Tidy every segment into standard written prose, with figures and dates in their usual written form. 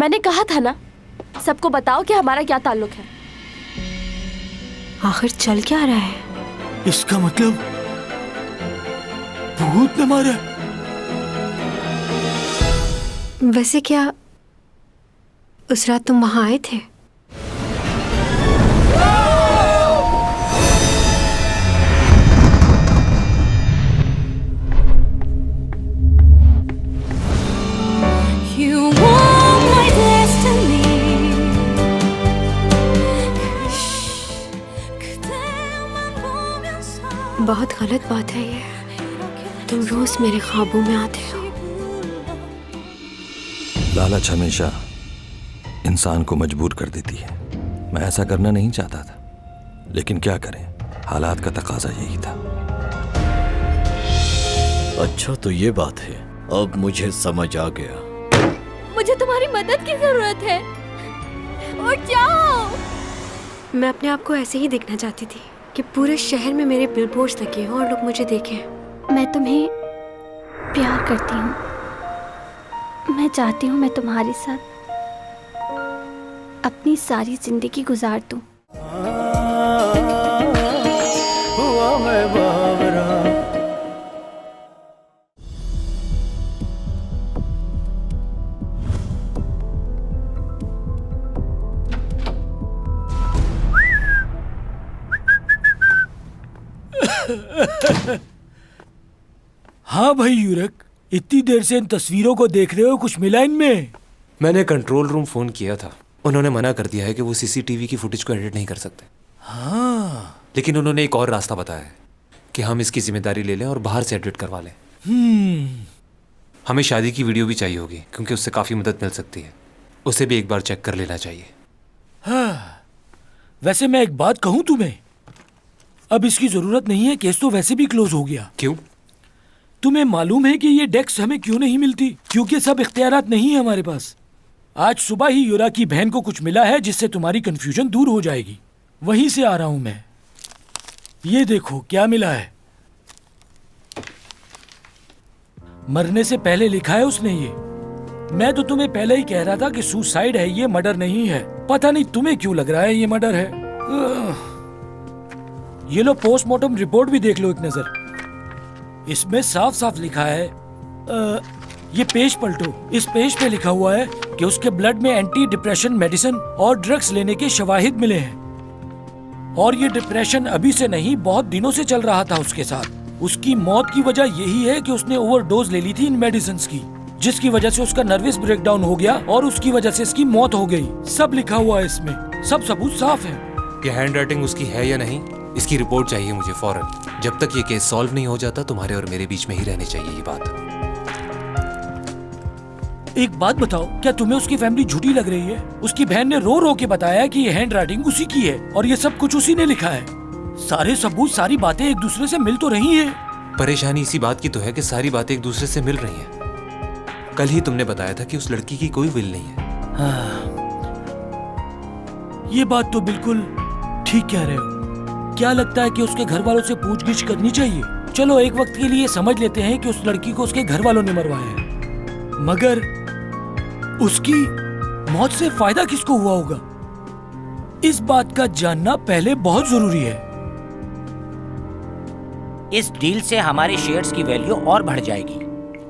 मैंने कहा था ना, सबको बताओ कि हमारा क्या ताल्लुक है। आखिर चल क्या रहा है? इसका मतलब भूत ने मारा। वैसे क्या उस रात तुम वहां आए थे? बहुत गलत बात है ये। तुम रोज मेरे ख्वाबों में आते हो। लालच हमेशा इंसान को मजबूर कर देती है। मैं ऐसा करना नहीं चाहता था, लेकिन क्या करें, हालात का तकाजा यही था। अच्छा तो ये बात है, अब मुझे समझ आ गया। मुझे तुम्हारी मदद की जरूरत है। उठ जाओ। मैं अपने आप को ऐसे ही देखना चाहती थी कि पूरे शहर में मेरे बिलबोर्ड्स लगे हों और लोग मुझे देखें। मैं तुम्हें प्यार करती हूँ। मैं चाहती हूँ मैं तुम्हारे साथ अपनी सारी जिंदगी गुजार दूँ। हाँ भाई यूरक, इतनी देर से इन तस्वीरों को देख रहे हो, कुछ मिला इनमें? मैंने कंट्रोल रूम फोन किया था, उन्होंने मना कर दिया है कि वो सीसीटीवी की फुटेज को एडिट नहीं कर सकते। हाँ, लेकिन उन्होंने एक और रास्ता बताया है कि हम इसकी जिम्मेदारी ले लें और बाहर से एडिट करवा लें। हमें शादी की वीडियो भी चाहिए होगी, क्योंकि उससे काफी मदद मिल सकती है। उसे भी एक बार चेक कर लेना चाहिए। हाँ, वैसे मैं एक बात कहूँ तुम्हें, अब इसकी जरूरत नहीं है, केस तो वैसे भी क्लोज हो गया। क्यों? तुम्हें मालूम है कि ये डेस्क हमें क्यों नहीं मिलती? क्योंकि सब इख्तियारात नहीं है हमारे पास। आज सुबह ही यूरा की बहन को कुछ मिला है जिससे तुम्हारी कंफ्यूजन दूर हो जाएगी। वहीं से आ रहा हूं मैं। ये देखो क्या मिला है। मरने से पहले लिखा है उसने ये। मैं तो तुम्हें पहले ही कह रहा था कि सुसाइड है, ये मर्डर नहीं है। पता नहीं तुम्हें क्यों लग रहा है ये मर्डर है। ये लो, पोस्टमार्टम रिपोर्ट भी देख लो एक नजर। इसमें साफ साफ लिखा है, ये पेज पलटो। इस पेज पे लिखा हुआ है कि उसके ब्लड में एंटी डिप्रेशन मेडिसिन और ड्रग्स लेने के शवाहिद मिले हैं। और ये डिप्रेशन अभी से नहीं, बहुत दिनों से चल रहा था उसके साथ। उसकी मौत की वजह यही है कि उसने ओवरडोज ले ली थी इन मेडिसिन की, जिसकी वजह से उसका नर्वस ब्रेकडाउन हो गया और उसकी वजह से इसकी मौत हो गई। सब लिखा हुआ है इसमें, सब सबूत साफ है। ये हैंड राइटिंग उसकी है या नहीं, इसकी रिपोर्ट चाहिए मुझे फौरन। जब तक ये केस सॉल्व नहीं हो जाता, तुम्हारे और मेरे बीच में ही रहनी चाहिए ये बात। एक बात बताओ, क्या तुम्हें उसकी फैमिली झूठी लग रही है? उसकी बहन ने रो रो के बताया कि ये हैंड राइटिंग उसी की है और ये सब कुछ उसी ने लिखा है। सारे सबूत, सारी बातें एक दूसरे से मिल तो रही हैं। परेशानी इसी बात की तो है कि सारी बातें एक दूसरे से मिल रही हैं। कल ही तुमने बताया था कि उस लड़की की कोई विल नहीं है। हाँ, ये बात तो बिल्कुल ठीक कह रहे हो। क्या लगता है कि उसके घर वालों से पूछगिछ करनी चाहिए? चलो एक वक्त के लिए समझ लेते हैं कि उस लड़की को उसके घर वालों ने मरवाया है, मगर उसकी मौत से फायदा किसको हुआ होगा? इस बात का जानना पहले बहुत जरूरी है। इस डील से हमारे शेयर्स की वैल्यू और बढ़ जाएगी।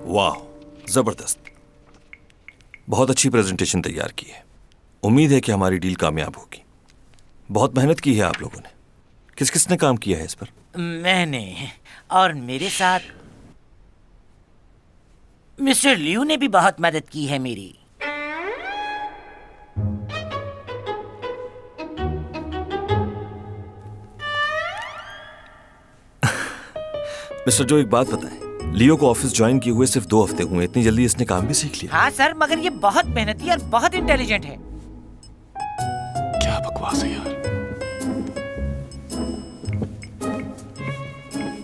वाह, जबरदस्त, बहुत अच्छी प्रेजेंटेशन तैयार की है। उम्मीद है कि हमारी डील कामयाब होगी। बहुत मेहनत की है आप लोगों ने। किस किसने काम किया है इस पर? मैंने, और मेरे साथ मिस्टर लियू ने भी बहुत मदद की है मेरी। मिस्टर जो, एक बात बताएं, लियो को ऑफिस ज्वाइन किए हुए सिर्फ 2 हफ्ते हुए, इतनी जल्दी इसने काम भी सीख लिया? हाँ सर, मगर ये बहुत मेहनती और बहुत इंटेलिजेंट है। क्या बकवास है यार।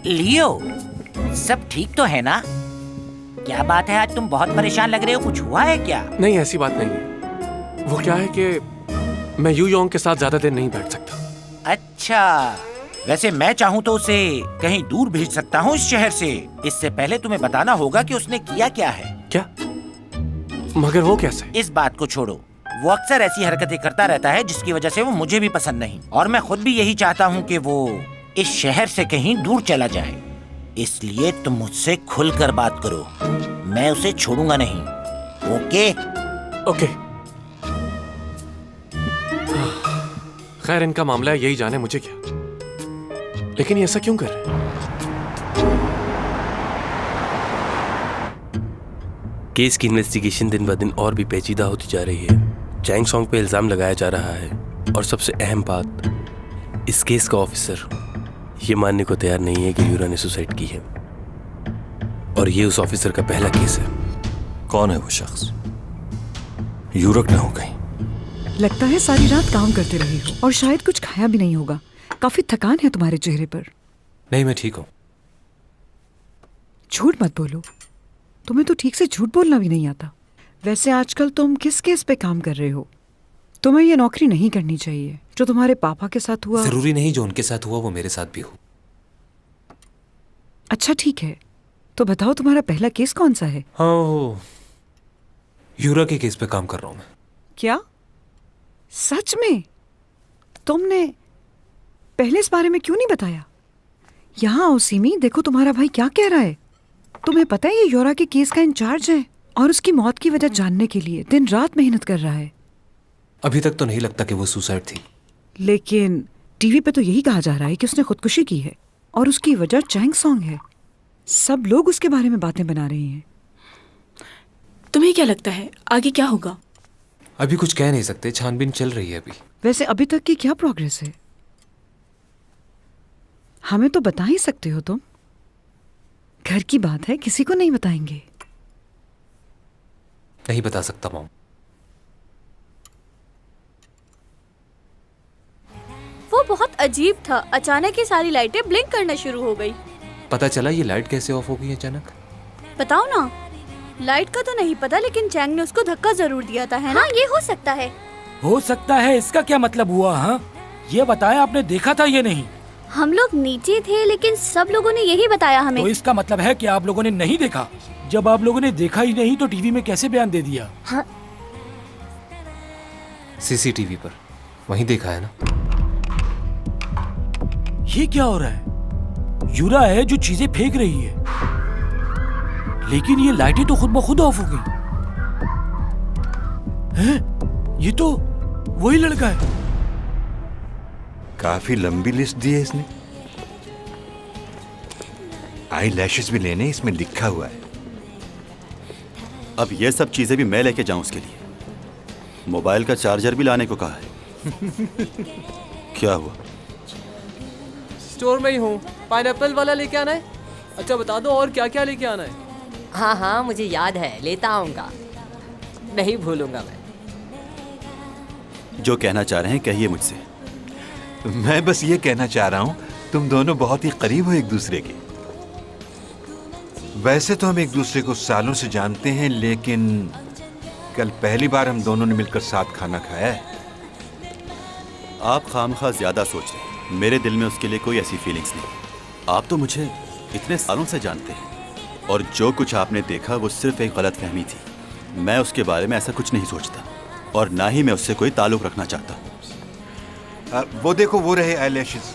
लियो, सब ठीक तो है ना? क्या बात है, आज तुम बहुत परेशान लग रहे हो, कुछ हुआ है क्या? नहीं, ऐसी बात नहीं है। वो क्या है कि मैं यू योंग के साथ ज्यादा देर नहीं बैठ सकता। अच्छा, वैसे मैं चाहूँ तो उसे कहीं दूर भेज सकता हूँ इस शहर से। इससे पहले तुम्हें बताना होगा कि उसने किया क्या है। क्या? मगर वो कैसे? इस बात को छोड़ो, वो अक्सर ऐसी हरकतें करता रहता है जिसकी वजह से वो मुझे भी पसंद नहीं, और मैं खुद भी यही चाहता हूँ कि वो इस शहर से कहीं दूर चला जाए। इसलिए तुम मुझसे खुलकर बात करो, मैं उसे छोड़ूंगा नहीं। ओके? ओके। खैर, इनका मामला है, यही जाने मुझे क्या। लेकिन ये ऐसा क्यों कर रहे हैं? केस की इन्वेस्टिगेशन दिन ब दिन और भी पेचीदा होती जा रही है। चैंग सॉन्ग पे इल्जाम लगाया जा रहा है, और सबसे अहम बात, इस केस का ऑफिसर ये मानने को तैयार नहीं है कि यूरा ने सुसाइड की है, और ये उस ऑफिसर का पहला केस है। कौन है वो शख्स? यूरक ना हो कहीं? लगता है सारी रात काम करते रहे हो और शायद कुछ खाया भी नहीं होगा। काफी थकान है तुम्हारे चेहरे पर। नहीं, मैं ठीक हूँ। झूठ मत बोलो, तुम्हें तो ठीक से झूठ बोलना भी नहीं आता। वैसे आजकल तुम किस केस पे काम कर रहे हो? तुम्हें ये नौकरी नहीं करनी चाहिए। जो तुम्हारे पापा के साथ हुआ। जरूरी नहीं जो उनके साथ हुआ वो मेरे साथ भी हो। अच्छा ठीक है, तो बताओ तुम्हारा पहला केस कौन सा है? हाँ, यूरा के केस पे काम कर रहा हूँ मैं। क्या सच में? तुमने पहले इस बारे में क्यों नहीं बताया? यहाँ आओ सिमी, देखो तुम्हारा भाई क्या कह रहा है। तुम्हें पता है ये यूरा के केस का इंचार्ज है और उसकी मौत की वजह जानने के लिए दिन रात मेहनत कर रहा है। अभी तक तो नहीं लगता कि वो सुसाइड थी। लेकिन टीवी पे तो यही कहा जा रहा है कि उसने खुदकुशी की है और उसकी वजह चैंग सॉन्ग है। सब लोग उसके बारे में बातें बना रहे हैं। तुम्हें क्या लगता है आगे क्या होगा? अभी कुछ कह नहीं सकते, छानबीन चल रही है अभी। वैसे अभी तक की क्या प्रोग्रेस है? हमें तो बता ही सकते हो तुम। घर की बात है, किसी को नहीं बताएंगे। नहीं बता सकता मॉम। वो बहुत अजीब था, अचानक ही सारी लाइटें ब्लिंक करना शुरू हो गई। पता चला ये लाइट कैसे ऑफ हो गई अचानक? बताओ ना। लाइट का तो नहीं पता, लेकिन चैंग ने उसको धक्का जरूर दिया था, है ना? ये हो सकता है। हो सकता है, इसका क्या मतलब हुआ? हाँ, ये बताया आपने देखा था ये नहीं? हम लोग नीचे थे, लेकिन सब लोगों ने यही बताया हमें। तो इसका मतलब है कि आप लोगों ने नहीं देखा। जब आप लोगों ने देखा ही नहीं तो टीवी में कैसे बयान दे दिया? हाँ। सीसीटीवी पर वहीं देखा है ना। ये क्या हो रहा है? यूरा है जो चीजें फेंक रही है, लेकिन ये लाइटें तो खुद ब खुद ऑफ हो गई। हैं? ये तो वही लड़का है। काफी लंबी लिस्ट दी है इसने। आई लैशेस भी लेने इसमें लिखा हुआ है। अब ये सब चीजें भी मैं लेके जाऊं उसके लिए। मोबाइल का चार्जर भी लाने को कहा है। क्या हुआ? स्टोर में ही हूँ। पाइनएप्पल वाला लेके आना है? अच्छा बता दो और क्या क्या लेके आना है? हाँ हाँ मुझे याद है, लेता आऊंगा, नहीं भूलूंगा मैं। जो कहना चाह रहे हैं कहिए मुझसे। मैं बस ये कहना चाह रहा हूँ तुम दोनों बहुत ही करीब हो एक दूसरे के। वैसे तो हम एक दूसरे को सालों से जानते हैं, लेकिन कल पहली बार हम दोनों ने मिलकर साथ खाना खाया है। आप खामखा ज्यादा सोच रहे हैं। मेरे दिल में उसके लिए कोई ऐसी फीलिंग्स नहीं। आप तो मुझे इतने सालों से जानते हैं, और जो कुछ आपने देखा वो सिर्फ एक गलत फहमी थी। मैं उसके बारे में ऐसा कुछ नहीं सोचता, और ना ही मैं उससे कोई ताल्लुक रखना चाहता। वो देखो, वो रहे आईलैशेस।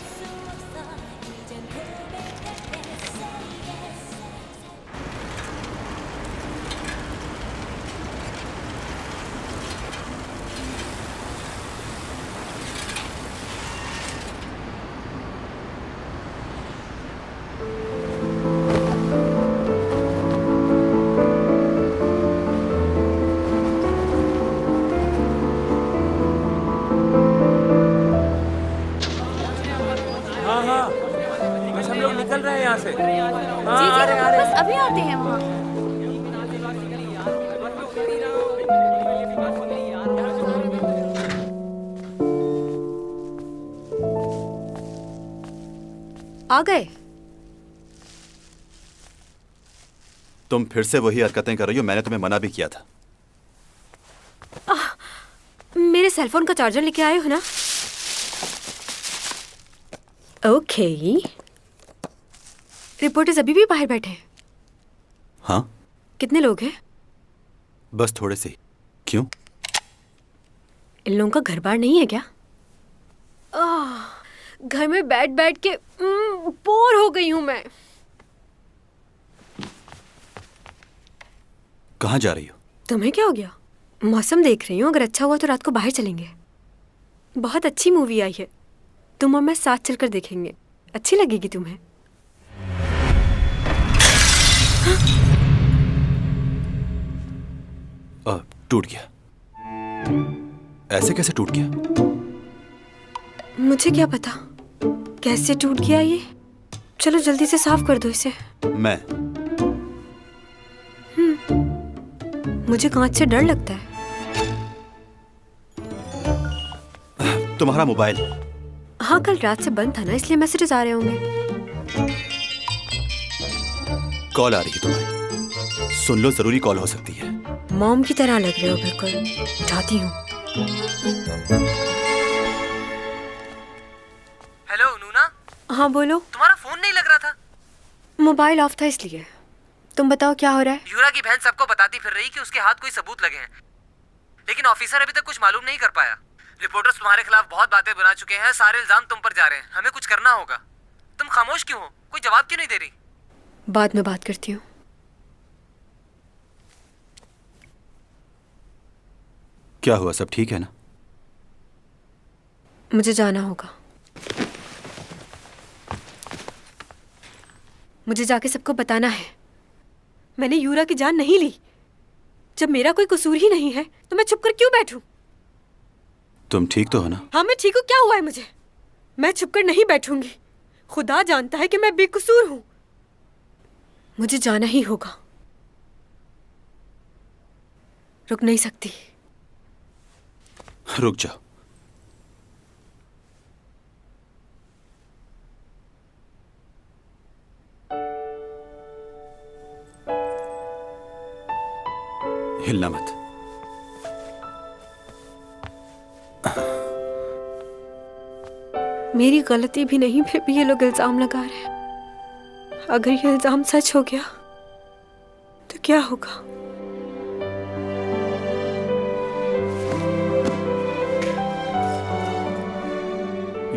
निकल रहे हैं यहाँ से। जी जी, हम बस अभी आते हैं वहाँ। आ गए? तुम फिर से वही हरकतें कर रही हो। मैंने तुम्हें मना भी किया था। मेरे सेलफोन का चार्जर लेके आए हो ना? ओके। रिपोर्टर्स अभी भी बाहर बैठे हैं? हाँ। कितने लोग हैं? बस थोड़े से। क्यों? इन लोगों का घर बार नहीं है क्या? घर में बैठ बैठ के बोर हो गई हूं मैं। कहाँ जा रही हो? तुम्हें क्या हो गया? मौसम देख रही हूँ, अगर अच्छा हुआ तो रात को बाहर चलेंगे। बहुत अच्छी मूवी आई है, तुम और मैं साथ चलकर देखेंगे, अच्छी लगेगी तुम्हें। टूट गया। ऐसे कैसे टूट गया? मुझे क्या पता कैसे टूट गया ये। चलो जल्दी से साफ कर दो इसे। मैं? मुझे कांच से डर लगता है। तुम्हारा मोबाइल? हाँ, कल रात से बंद था ना, इसलिए मैसेजेस आ रहे होंगे। कॉल आ रही है तुम्हारी, सुन लो, जरूरी कॉल हो सकती है। मॉम की तरह लग रहे हो बिल्कुल। उठाती हूँ। हेलो नूना। हाँ बोलो। तुम्हारा फोन नहीं लग रहा था। मोबाइल ऑफ था इसलिए। तुम बताओ क्या हो रहा है? यूरा की बहन सबको बताती फिर रही कि उसके हाथ कोई सबूत लगे हैं, लेकिन ऑफिसर अभी तक कुछ मालूम नहीं कर पाया। रिपोर्टर्स तुम्हारे खिलाफ बहुत बातें बना चुके हैं, सारे इल्जाम तुम पर जा रहे हैं। हमें कुछ करना होगा। तुम खामोश क्यों हो? कोई जवाब क्यों नहीं दे रही? बाद में बात करती हूँ। क्या हुआ, सब ठीक है ना? मुझे जाना होगा। मुझे जाके सबको बताना है मैंने यूरा की जान नहीं ली। जब मेरा कोई कसूर ही नहीं है तो मैं छुप कर क्यों बैठूं? तुम ठीक तो हो ना? हाँ मैं ठीक हूँ। क्या हुआ है मुझे? मैं छुपकर नहीं बैठूंगी। खुदा जानता है कि मैं बेकसूर हूं। मुझे जाना ही होगा। रुक नहीं सकती। रुक जाओ। हिलना मत। मेरी गलती भी नहीं, फिर भी ये लोग इल्जाम लगा रहे हैं। अगर ये इल्जाम सच हो गया तो क्या होगा?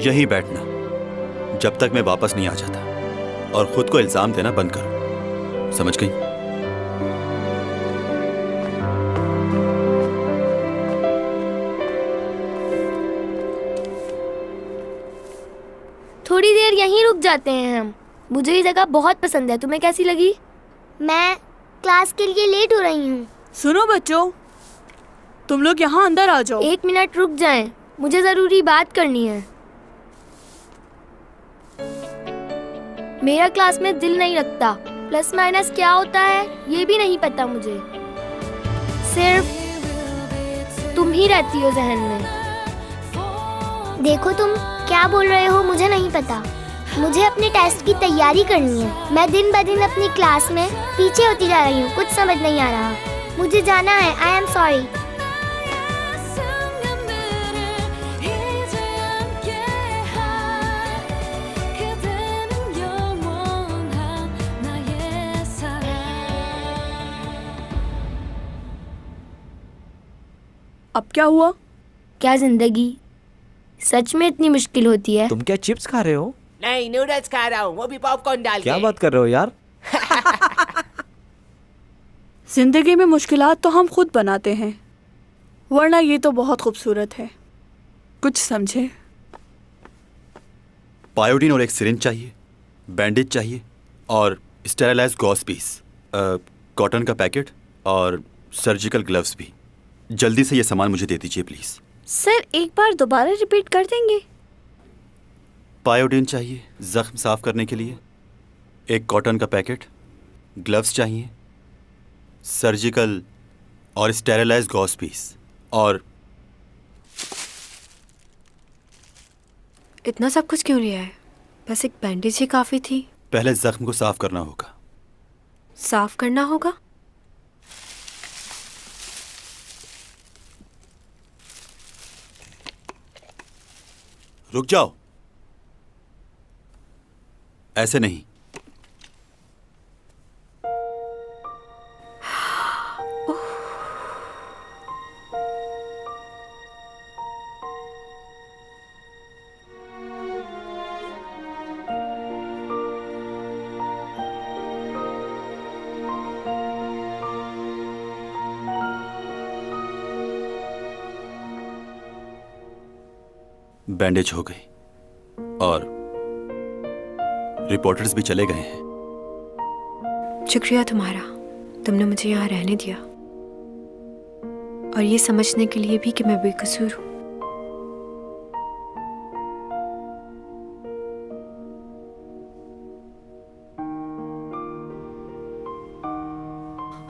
यहीं बैठना जब तक मैं वापस नहीं आ जाता, और खुद को इल्जाम देना बंद करो, समझ गई? थोड़ी देर यहीं रुक जाते हैं हम। मुझे ये जगह बहुत पसंद है। तुम्हें कैसी लगी? मैं क्लास के लिए लेट हो रही हूँ। सुनो बच्चों, तुम लोग यहाँ अंदर आ जाओ। 1 मिनट रुक जाएं, मुझे जरूरी बात करनी है। मेरा क्लास में दिल नहीं लगता। प्लस माइनस क्या होता है ये भी नहीं पता मुझे। सिर्फ तुम ही रहती हो जहन में। देखो तुम क्या बोल रहे हो मुझे नहीं पता। मुझे अपने टेस्ट की तैयारी करनी है। मैं दिन ब दिन अपनी क्लास में पीछे होती जा रही हूँ। कुछ समझ नहीं आ रहा। मुझे जाना है। I am sorry. अब क्या हुआ? क्या जिंदगी सच में इतनी मुश्किल होती है? तुम क्या चिप्स खा रहे हो? नहीं, नूडल्स खा रहा हूँ, वो भी पॉपकॉर्न डाल के। क्या बात कर रहे हो यार? जिंदगी में मुश्किलात तो हम खुद बनाते हैं, वरना ये तो बहुत खूबसूरत है। कुछ समझे? पायोडीन और एक सिरिंज चाहिए, बैंडेज चाहिए और स्टेरिलाइज गॉस पीस, कॉटन का पैकेट और सर्जिकल ग्लव्स भी। जल्दी से ये सामान मुझे दे दीजिए प्लीज। सर एक बार दोबारा रिपीट कर देंगे? पायोडीन चाहिए जख्म साफ करने के लिए, एक कॉटन का पैकेट, ग्लव्स चाहिए, सर्जिकल और स्टेरिलाइज गॉस पीस और इतना सब कुछ क्यों लिया है? बस एक बैंडेज ही काफी थी। पहले जख्म को साफ करना होगा। साफ करना होगा? रुक जाओ, ऐसे नहीं। बैंडेज हो गई और रिपोर्टर्स भी चले गए हैं। शुक्रिया तुम्हारा, तुमने मुझे यहाँ रहने दिया और ये समझने के लिए भी कि मैं बेकसूर हूँ।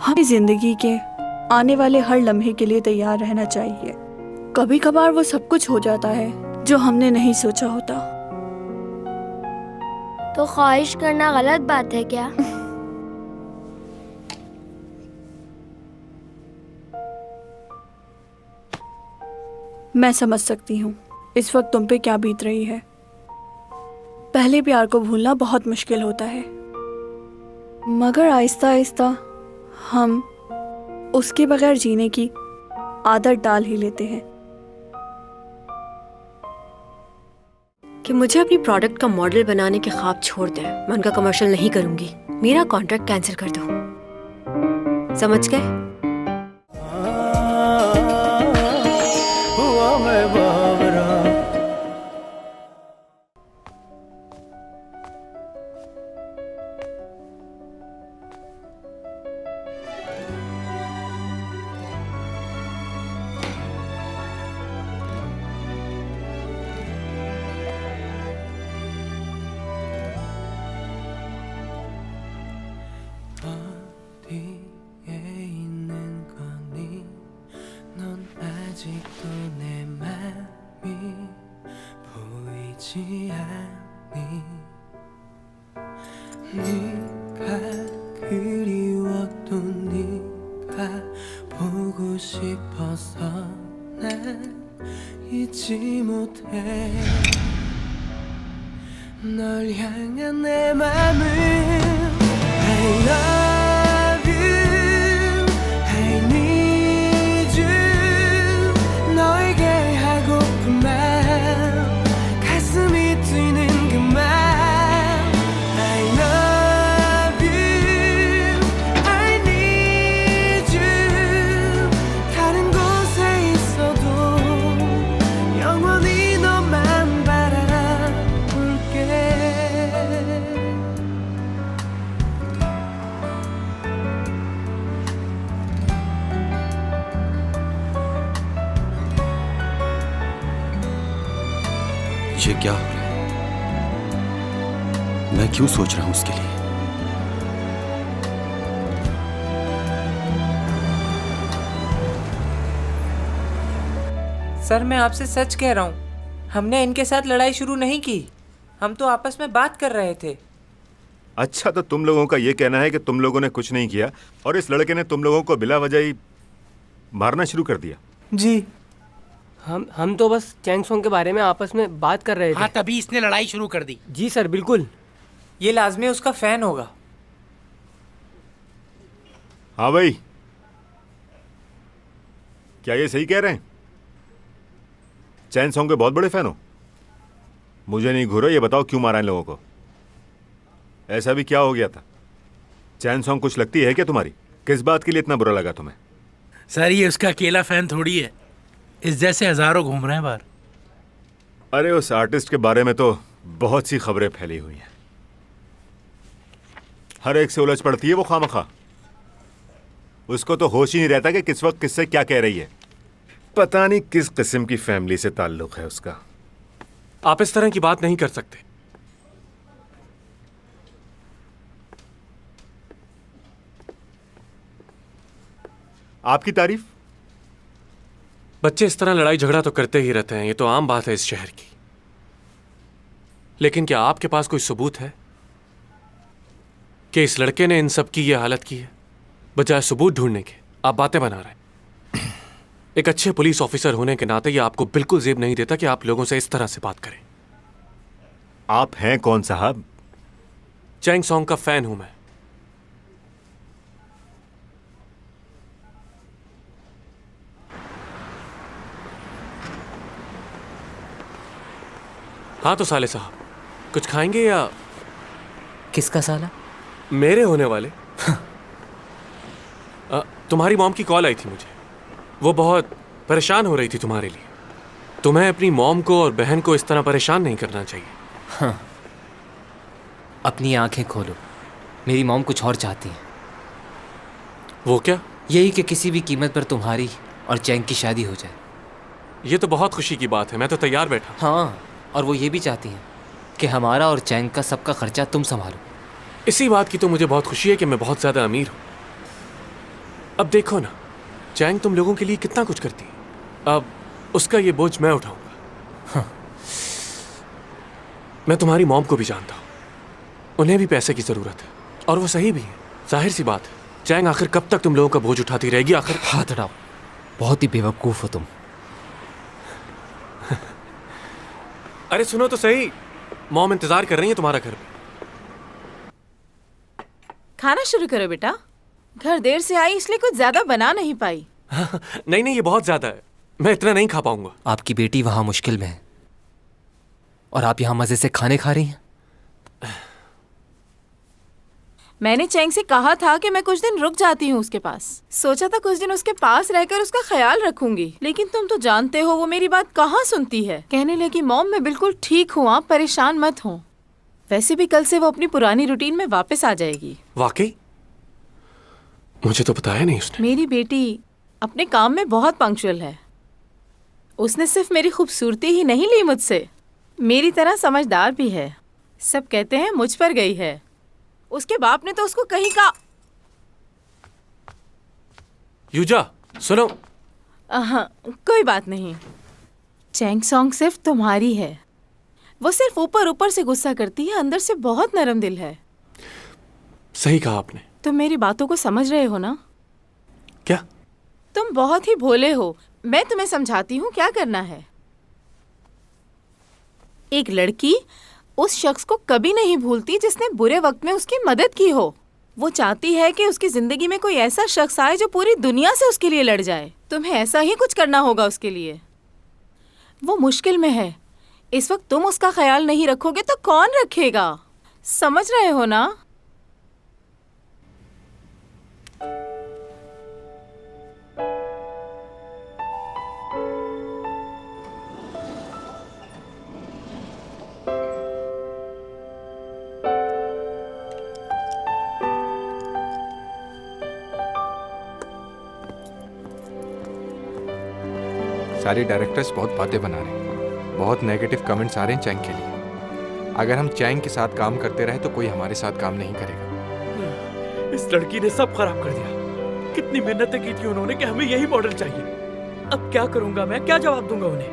हमें जिंदगी के आने वाले हर लम्हे के लिए तैयार रहना चाहिए। कभी कभार वो सब कुछ हो जाता है जो हमने नहीं सोचा होता। तो ख्वाहिश करना गलत बात है क्या? मैं समझ सकती हूँ इस वक्त तुम पे क्या बीत रही है। पहले प्यार को भूलना बहुत मुश्किल होता है, मगर आहिस्ता आहिस्ता हम उसके बगैर जीने की आदत डाल ही लेते हैं। कि मुझे अपनी प्रोडक्ट का मॉडल बनाने के ख्वाब छोड़ दें, मैं उनका कमर्शियल नहीं करूंगी। मेरा कॉन्ट्रैक्ट कैंसिल कर दो, समझ गए? 널 향한 내 맘은 I love you, I need you. 너에게 하고픈 말, 가슴이 뛰는 그 말. I love you, I need you. 다른 곳에 있어도 영원히 너만 바라볼게. ये क्या हो रहा है? मैं क्यों सोच रहा हूं उसके लिए? सर मैं आपसे सच कह रहा हूँ, हमने इनके साथ लड़ाई शुरू नहीं की, हम तो आपस में बात कर रहे थे। अच्छा, तो तुम लोगों का ये कहना है कि तुम लोगों ने कुछ नहीं किया और इस लड़के ने तुम लोगों को बिला वजह ही मारना शुरू कर दिया? जी। हम तो बस चैंग सॉन्ग के बारे में आपस में बात कर रहे थे। हाँ, तभी इसने लड़ाई शुरू कर दी। जी सर, बिल्कुल। ये लाजमी उसका फैन होगा। हाँ भाई, क्या ये सही कह रहे हैं? चैन सॉन्ग के बहुत बड़े फैन हो? मुझे नहीं घूरा, ये बताओ क्यों मारा इन लोगों को? ऐसा भी क्या हो गया था? चैन सॉन्ग कुछ लगती है क्या तुम्हारी? किस बात के लिए इतना बुरा लगा तुम्हें? सर ये उसका अकेला फैन थोड़ी है, इस जैसे हजारों घूम रहे हैं बाहर। अरे उस आर्टिस्ट के बारे में तो बहुत सी खबरें फैली हुई हैं, हर एक से उलझ पड़ती है वो खामखा। उसको तो होश ही नहीं रहता कि किस वक्त किससे क्या कह रही है। पता नहीं किस किस्म की फैमिली से ताल्लुक है उसका। आप इस तरह की बात नहीं कर सकते। आपकी तारीफ? बच्चे इस तरह लड़ाई झगड़ा तो करते ही रहते हैं, ये तो आम बात है इस शहर की। लेकिन क्या आपके पास कोई सबूत है कि इस लड़के ने इन सब की ये हालत की है? बजाय सबूत ढूंढने के आप बातें बना रहे हैं। एक अच्छे पुलिस ऑफिसर होने के नाते ये आपको बिल्कुल जेब नहीं देता कि आप लोगों से इस तरह से बात करें। आप हैं कौन साहब? चैंग सॉन्ग का फैन हूं मैं। हाँ तो साले साहब, कुछ खाएंगे या? किसका साला? मेरे होने वाले। तुम्हारी मॉम की कॉल आई थी मुझे, वो बहुत परेशान हो रही थी तुम्हारे लिए। तुम्हें अपनी मॉम को और बहन को इस तरह परेशान नहीं करना चाहिए। हाँ, अपनी आंखें खोलो, मेरी मॉम कुछ और चाहती है। वो क्या? यही कि किसी भी कीमत पर तुम्हारी और चैंग की शादी हो जाए। ये तो बहुत खुशी की बात है, मैं तो तैयार बैठा। हाँ, और वो ये भी चाहती हैं कि हमारा और चैंग का सबका खर्चा तुम संभालो। इसी बात की तो मुझे बहुत खुशी है कि मैं बहुत ज्यादा अमीर हूँ। अब देखो ना, चैंग तुम लोगों के लिए कितना कुछ करती है, अब उसका ये बोझ मैं उठाऊंगा। हाँ। मैं तुम्हारी मॉम को भी जानता हूँ, उन्हें भी पैसे की जरूरत है, और वो सही भी है। जाहिर सी बात है, चैंग आखिर कब तक तुम लोगों का बोझ उठाती रहेगी? आखिर हाथ हटाओ, बहुत ही बेवकूफ हो तुम। अरे सुनो तो सही, मॉम इंतजार कर रही है तुम्हारा घर पे। खाना शुरू करो बेटा, घर देर से आई इसलिए कुछ ज्यादा बना नहीं पाई। नहीं नहीं, ये बहुत ज्यादा है, मैं इतना नहीं खा पाऊंगा। आपकी बेटी वहां मुश्किल में है और आप यहाँ मजे से खाने खा रही हैं। मैंने चैंग से कहा था कि मैं कुछ दिन रुक जाती हूँ उसके पास। सोचा था कुछ दिन उसके पास रहकर उसका ख्याल रखूंगी, लेकिन तुम तो जानते हो वो मेरी बात कहाँ सुनती है। कहने लगी मॉम मैं बिल्कुल ठीक हूँ, आप परेशान मत हो। वैसे भी कल से वो अपनी पुरानी रूटीन में वापस आ जाएगी। वाकई? मुझे तो बताया नहीं उसने। मेरी बेटी अपने काम में बहुत पंक्चुअल है। उसने सिर्फ मेरी खूबसूरती ही नहीं ली मुझसे, मेरी तरह समझदार भी है। सब कहते हैं मुझ पर गई है, उसके बाप ने तो उसको कहीं का। यूजा सुनो। कोई बात नहीं, चैंग सॉन्ग सिर्फ तुम्हारी है। वो सिर्फ ऊपर ऊपर से गुस्सा करती है, अंदर से बहुत नरम दिल है। सही कहा आपने। तुम मेरी बातों को समझ रहे हो ना? क्या? तुम बहुत ही भोले हो, मैं तुम्हें समझाती हूँ क्या करना है। एक लड़की उस शख्स को कभी नहीं भूलती जिसने बुरे वक्त में उसकी मदद की हो। वो चाहती है कि उसकी जिंदगी में कोई ऐसा शख्स आए जो पूरी दुनिया से उसके लिए लड़ जाए। तुम्हें ऐसा ही कुछ करना होगा उसके लिए। वो मुश्किल में है, इस वक्त तुम उसका ख्याल नहीं रखोगे तो कौन रखेगा? समझ रहे हो ना? सारे डायरेक्टर्स बहुत बातें बना रहे हैं, बहुत नेगेटिव कमेंट्स आ रहे हैं चैंग के लिए। अगर हम चैंग के साथ काम करते रहे तो कोई हमारे साथ काम नहीं करेगा। इस लड़की ने सब खराब कर दिया। कितनी मेहनतें की थी उन्होंने कि हमें यही मॉडल चाहिए। अब क्या करूंगा मैं? क्या जवाब दूंगा उन्हें?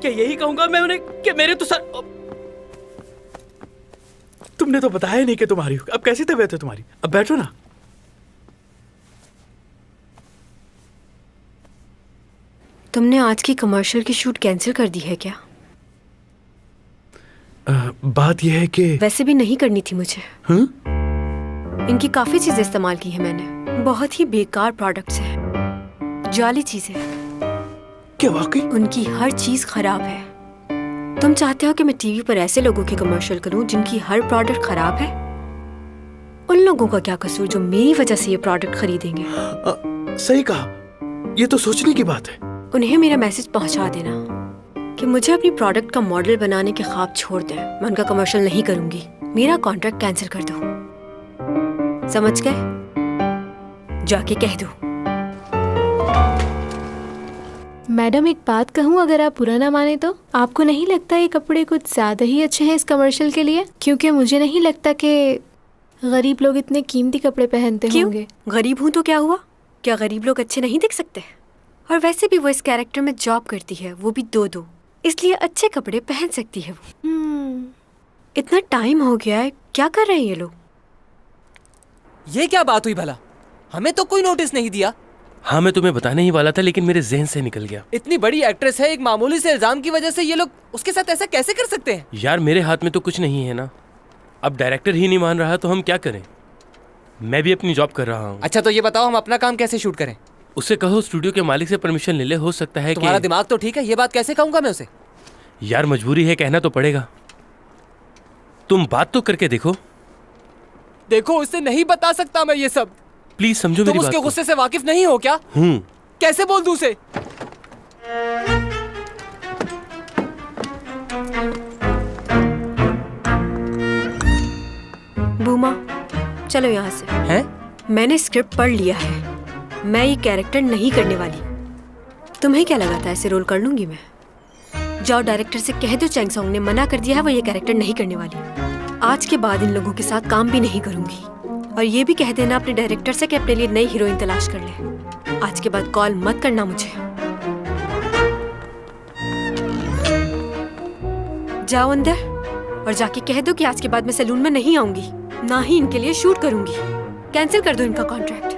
क्या यही कहूंगा मैं उन्हें कि मेरे तो सर। तुमने तो बताया नहीं कि तुम्हारी हो। अब कैसी तबीयत है तुम्हारी? अब बैठो ना। तुमने आज की कमर्शियल की शूट कैंसिल कर दी है क्या? बात यह है कि वैसे भी नहीं करनी थी मुझे। इनकी काफी चीजें इस्तेमाल की है मैंने, बहुत ही बेकार प्रोडक्ट्स हैं, जाली चीजें। क्या वाकई? उनकी हर चीज खराब है। तुम चाहते हो कि मैं टीवी पर ऐसे लोगों की कमर्शियल करूं जिनकी हर प्रोडक्ट खराब है? उन लोगों का क्या कसूर जो मेरी वजह से ये प्रोडक्ट खरीदेंगे? सही कहा, ये तो सोचने की बात है। उन्हें मेरा मैसेज पहुंचा देना कि मुझे अपनी प्रोडक्ट का मॉडल बनाने के ख्वाब छोड़ दें। मैं उनका कमर्शियल नहीं करूंगी, मेरा कॉन्ट्रैक्ट कैंसिल कर दो। समझ गए? जाके कह दो। मैडम एक बात कहूँ, अगर आप बुरा ना माने तो? आपको नहीं लगता ये कपड़े कुछ ज़्यादा ही अच्छे हैं इस कमर्शियल के लिए? क्योंकि मुझे नहीं लगता कि गरीब लोग इतने कीमती कपड़े पहनते होंगे। गरीब हूँ तो क्या हुआ? क्या गरीब लोग अच्छे नहीं दिख सकते? और वैसे भी वो इस कैरेक्टर में जॉब करती है, वो भी 2-2, इसलिए अच्छे कपड़े पहन सकती है वो। इतना टाइम हो गया है, क्या कर रहे हैं ये लोग? ये क्या बात हुई भला? हमें तो कोई नोटिस नहीं दिया। हाँ, मैं तुम्हें बताने ही वाला था लेकिन मेरे जहन से निकल गया। इतनी बड़ी एक्ट्रेस है, एक मामूली से इल्जाम की वजह से ये लोग उसके साथ ऐसा कैसे कर सकते हैं? यार मेरे हाथ में तो कुछ नहीं है ना। अब डायरेक्टर ही नहीं मान रहा तो हम क्या करें? मैं भी अपनी जॉब कर रहा हूँ। अच्छा तो ये बताओ हम अपना काम कैसे शूट करें? उससे कहो स्टूडियो के मालिक से परमिशन ले ले, हो सकता है कि। तुम्हारा दिमाग तो ठीक है, ये बात कैसे कहूंगा मैं उसे? यार मजबूरी है, कहना तो पड़ेगा। तुम बात तो करके देखो। देखो उससे नहीं बता सकता मैं ये सब। प्लीज समझो मेरी बात। तुम उसके गुस्से से वाकिफ नहीं हो क्या? हूँ। कैसे बोल दूं उसे? हुमा, चलो यहाँ से। हैं? मैंने स्क्रिप्ट पढ़ लिया है, मैं ये कैरेक्टर नहीं करने वाली। तुम्हें क्या लगा था ऐसे रोल कर लूंगी मैं? जाओ डायरेक्टर से कह दो चैंग सॉन्ग ने मना कर दिया है, वो ये कैरेक्टर नहीं करने वाली। आज के बाद इन लोगों के साथ काम भी नहीं करूंगी। और ये भी कह देना अपने डायरेक्टर से कि अपने लिए नई हीरोइन तलाश कर ले। आज के बाद कॉल मत करना मुझे। जाओ अंदर और जाके कह दो कि आज के बाद मैं सैलून में नहीं आऊंगी, ना ही इनके लिए शूट करूंगी। कैंसिल कर दो इनका कॉन्ट्रैक्ट।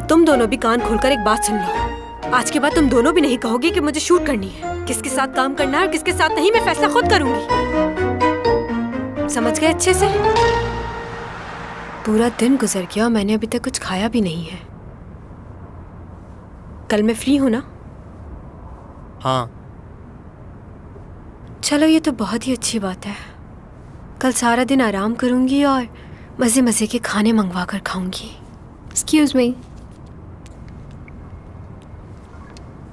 तुम दोनों भी कान खोलकर एक बात सुन लो, आज के बाद तुम दोनों भी नहीं कहोगे कि मुझे शूट करनी है। किसके साथ काम करना है और किसके साथ नहीं, मैं फैसला खुद करूंगी। समझ गए अच्छे से? पूरा दिन गुजर गया और मैंने अभी तक कुछ खाया भी नहीं है। कल मैं फ्री हूं ना? हाँ। चलो ये तो बहुत ही अच्छी बात है। कल सारा दिन आराम करूंगी और मजे मजे के खाने मंगवा कर खाऊंगी। Excuse me.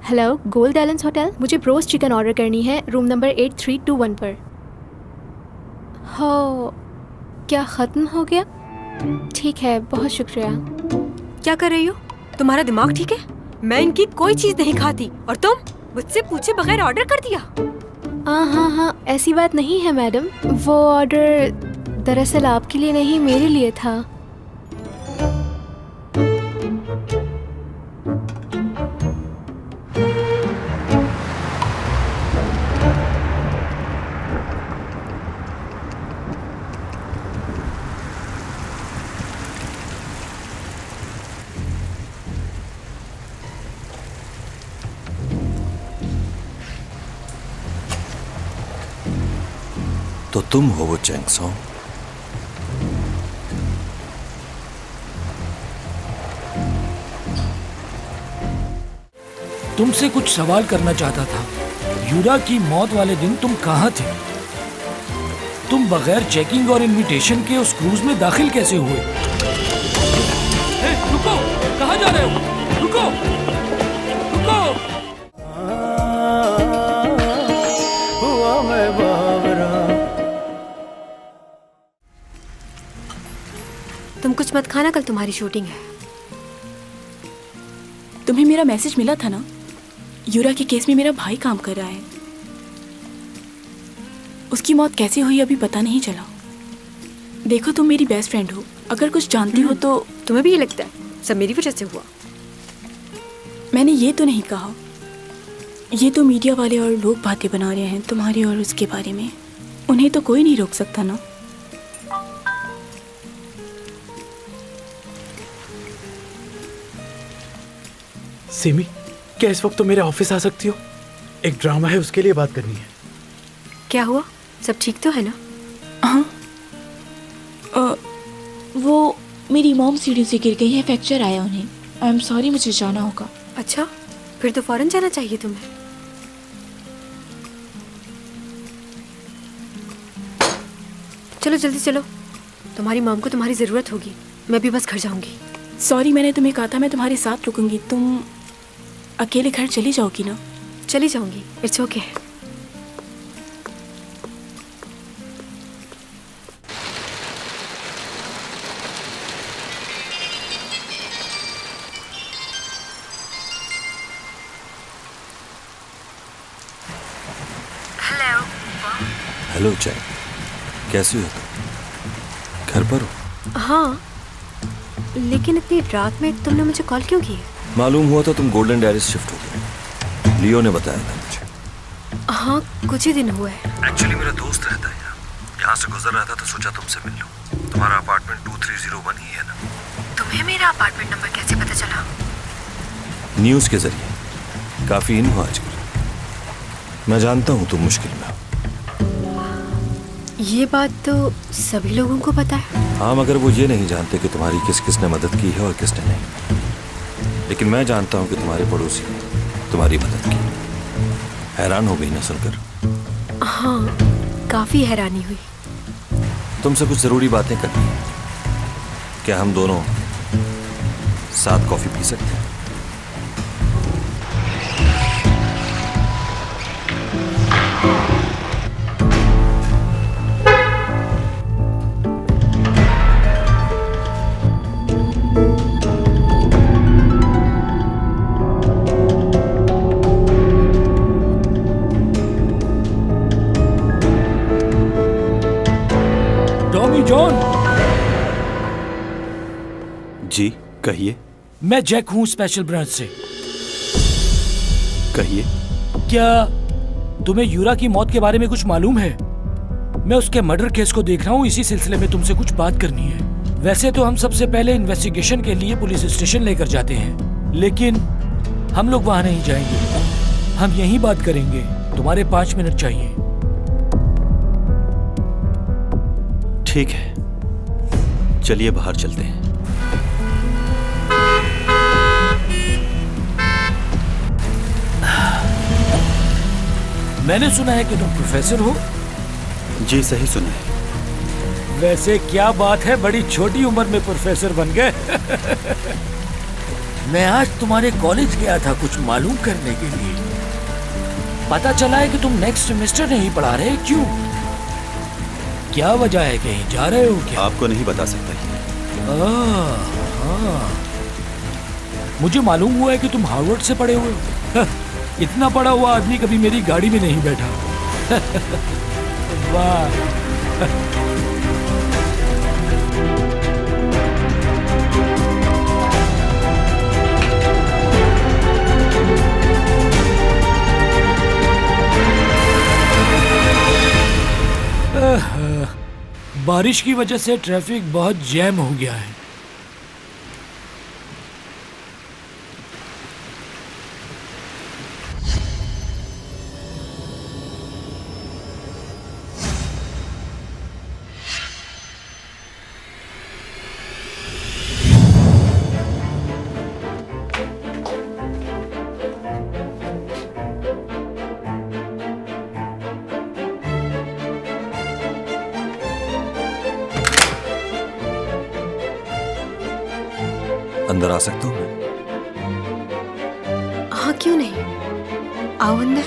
Hello, gold balance hotel. मुझे रोस्ट चिकन ऑर्डर करनी है, रूम नंबर 8321 पर। हो, क्या ख़त्म हो गया? ठीक है, बहुत शुक्रिया। क्या कर रही हो? तुम्हारा दिमाग ठीक है? मैं इनकी कोई चीज़ नहीं खाती और तुम मुझसे पूछे बगैर ऑर्डर कर दिया। हाँ, ऐसी बात नहीं है मैडम। वो ऑर्डर दरअसल आपके लिए नहीं, मेरे लिए था। तो तुम हो वो चैंग सॉन्ग? तुमसे कुछ सवाल करना चाहता था। यूरा की मौत वाले दिन तुम कहाँ थे? तुम बगैर चेकिंग और इनविटेशन के उस क्रूज में दाखिल कैसे हुए? रुको, कहाँ जा रहे हो? रुको, रुको। हुआ मैं बावरा। तुम कुछ मत खाना, कल तुम्हारी शूटिंग है। तुम्हें मेरा मैसेज मिला था ना? यूरा के केस में मेरा भाई काम कर रहा है। उसकी मौत कैसे हुई अभी पता नहीं चला। देखो, तुम मेरी बेस्ट फ्रेंड हो, अगर कुछ जानती हो तो। तुम्हें भी ये लगता है सब मेरी वजह से हुआ? मैंने ये तो नहीं कहा। ये तो मीडिया वाले और लोग बातें बना रहे हैं तुम्हारे और उसके बारे में। उन्हें तो कोई नहीं रोक सकता ना। सिमी, क्या इस वक्त तो मेरे ऑफिस आ सकती हो? एक ड्रामा है, उसके लिए बात करनी है। क्या हुआ? सब ठीक तो है ना? हाँ, वो मेरी मॉम सीढ़ी से गिर गई है, फ्रैक्चर आया उन्हें। आई एम सॉरी, मुझे जाना होगा। अच्छा, फिर तो फौरन जाना चाहिए तुम्हें। चलो जल्दी चलो, तुम्हारी मॉम को तुम्हारी ज़रूरत होगी। मैं भी बस घर जाऊंगी। सॉरी, मैंने तुम्हें कहा था मैं तुम्हारे साथ रुकूंगी। तुम अकेले घर चली जाओगी ना? चली जाऊंगी, इट्स ओके। हेलो चैंग, कैसी हो तुम? घर पर हो? हाँ, लेकिन इतनी रात में तुमने मुझे कॉल क्यों की? मालूम हुआ था तुम गोल्डन डायरीज शिफ्ट हो गए। लियो ने बताया था मुझे। हाँ, कुछ ही दिन हुए। एक्चुअली मेरा दोस्त रहता है यहाँ से गुजर रहा था तो सोचा तुमसे मिल लूं। तुम्हारा अपार्टमेंट 2301 ही है ना? तुम्हें मेरा अपार्टमेंट नंबर कैसे पता चला? न्यूज़ के जरिए। काफी इन हो आजकल। मैं जानता हूँ तुम मुश्किल में हो। ये बात तो सभी लोगों को पता है। हाँ, मगर वो ये नहीं जानते कि तुम्हारी किस किसने मदद की है और किसने नहीं। लेकिन मैं जानता हूँ कि तुम्हारे पड़ोसी ने तुम्हारी मदद की। हैरान हो गई ना सुनकर? हाँ, काफी हैरानी हुई। तुमसे कुछ जरूरी बातें करनी है। क्या हम दोनों साथ कॉफी पी सकते हैं? Tommy John. जी कहिए। मैं जैक हूँ स्पेशल ब्रांच से। कहिए। क्या तुम्हें यूरा की मौत के बारे में कुछ मालूम है? मैं उसके मर्डर केस को देख रहा हूँ, इसी सिलसिले में तुमसे कुछ बात करनी है। वैसे तो हम सबसे पहले इन्वेस्टिगेशन के लिए पुलिस स्टेशन लेकर जाते हैं, लेकिन हम लोग वहाँ नहीं जाएंगे। हम यहीं बात करेंगे। तुम्हारे 5 मिनट चाहिए। ठीक है, चलिए बाहर चलते हैं। मैंने सुना है कि तुम प्रोफेसर हो। जी सही सुना है। वैसे क्या बात है, बड़ी छोटी उम्र में प्रोफेसर बन गए। मैं आज तुम्हारे कॉलेज गया था कुछ मालूम करने के लिए। पता चला है कि तुम नेक्स्ट सेमेस्टर नहीं पढ़ा रहे। क्यों? क्या वजह है? कहीं जा रहे हो क्या? आपको नहीं बता सकता। हाँ। मुझे मालूम हुआ है कि तुम हार्वर्ड से पढ़े हुए हो। इतना पढ़ा हुआ आदमी कभी मेरी गाड़ी में नहीं बैठा। वाह। बारिश की वजह से ट्रैफिक बहुत जैम हो गया है। अंदर आ सकता हूँ? हाँ क्यों नहीं, आओ अंदर।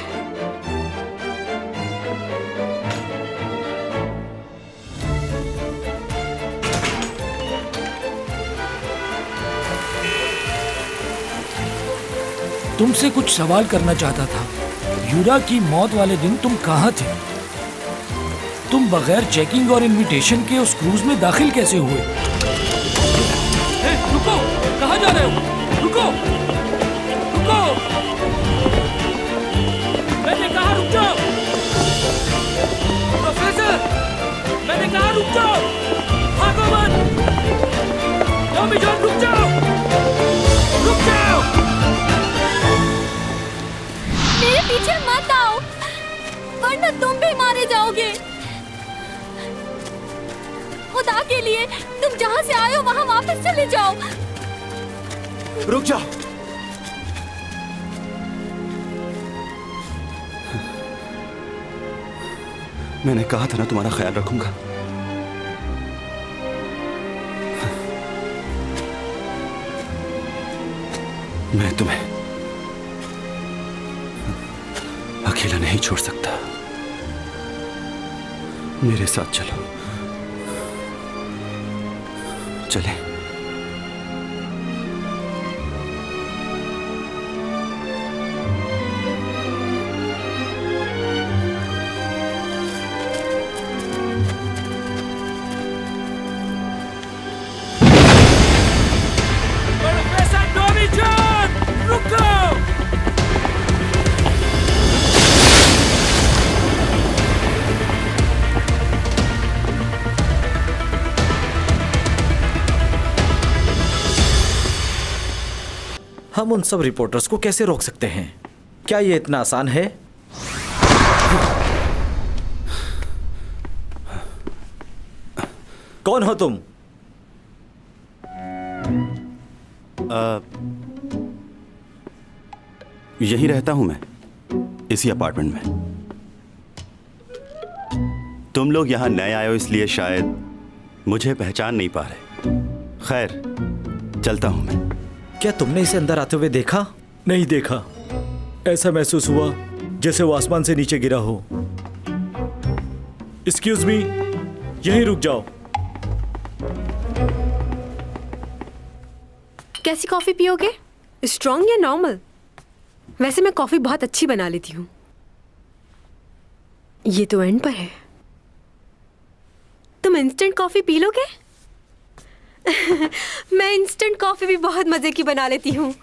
तुमसे कुछ सवाल करना चाहता था। यूरा की मौत वाले दिन तुम कहाँ थे? तुम बगैर चेकिंग और इनविटेशन के उस क्रूज में दाखिल कैसे हुए? रुको, कहाँ जा रहे हो? रुको, रुको। मैंने कहा रुक जाओ। प्रोफेसर, मैंने कहा रुक जाओ। भागो मत। टॉमी जॉन रुक जाओ, रुक जाओ। मेरे पीछे मत आओ, वरना तुम भी मारे जाओगे। खुदा के लिए तुम जहाँ से आए हो वहाँ वापस चले जाओ। रुक जाओ। मैंने कहा था ना तुम्हारा ख्याल रखूंगा। मैं तुम्हें अकेला नहीं छोड़ सकता। मेरे साथ चलो। चले। प्रोफेसर टॉमी जॉन, रुको। हम उन सब रिपोर्टर्स को कैसे रोक सकते हैं? क्या ये इतना आसान है? कौन हो तुम? यहीं रहता हूं मैं, इसी अपार्टमेंट में। तुम लोग यहां नए आए हो इसलिए शायद मुझे पहचान नहीं पा रहे। खैर, चलता हूं मैं। क्या तुमने इसे अंदर आते हुए देखा? नहीं देखा। ऐसा महसूस हुआ जैसे वो आसमान से नीचे गिरा हो। एक्सक्यूज मी, यहीं रुक जाओ। कैसी कॉफी पियोगे? स्ट्रॉन्ग या नॉर्मल? वैसे मैं कॉफी बहुत अच्छी बना लेती हूँ। ये तो एंड पर है। तुम इंस्टेंट कॉफी पी लोगे? मैं इंस्टेंट कॉफी भी बहुत मजे की बना लेती हूँ।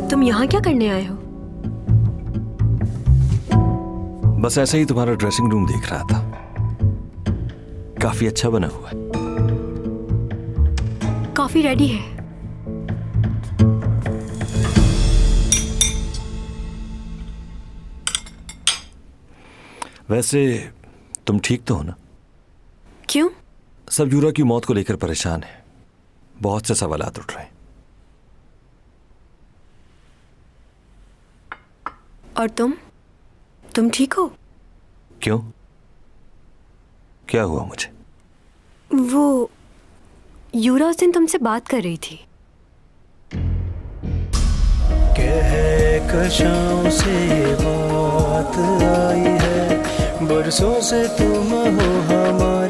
तुम यहाँ क्या करने आए हो? बस ऐसे ही तुम्हारा ड्रेसिंग रूम देख रहा था। काफी अच्छा बना हुआ है। कॉफी रेडी है। वैसे तुम ठीक तो हो ना? क्यों? सब यूरा की मौत को लेकर परेशान है। बहुत से सवालात उठ रहे हैं। और तुम ठीक हो? क्यों? क्या हुआ मुझे? वो यूरा उस दिन तुमसे बात कर रही थी। कशाओं से बात आई है, बरसों से तुम हो हमारे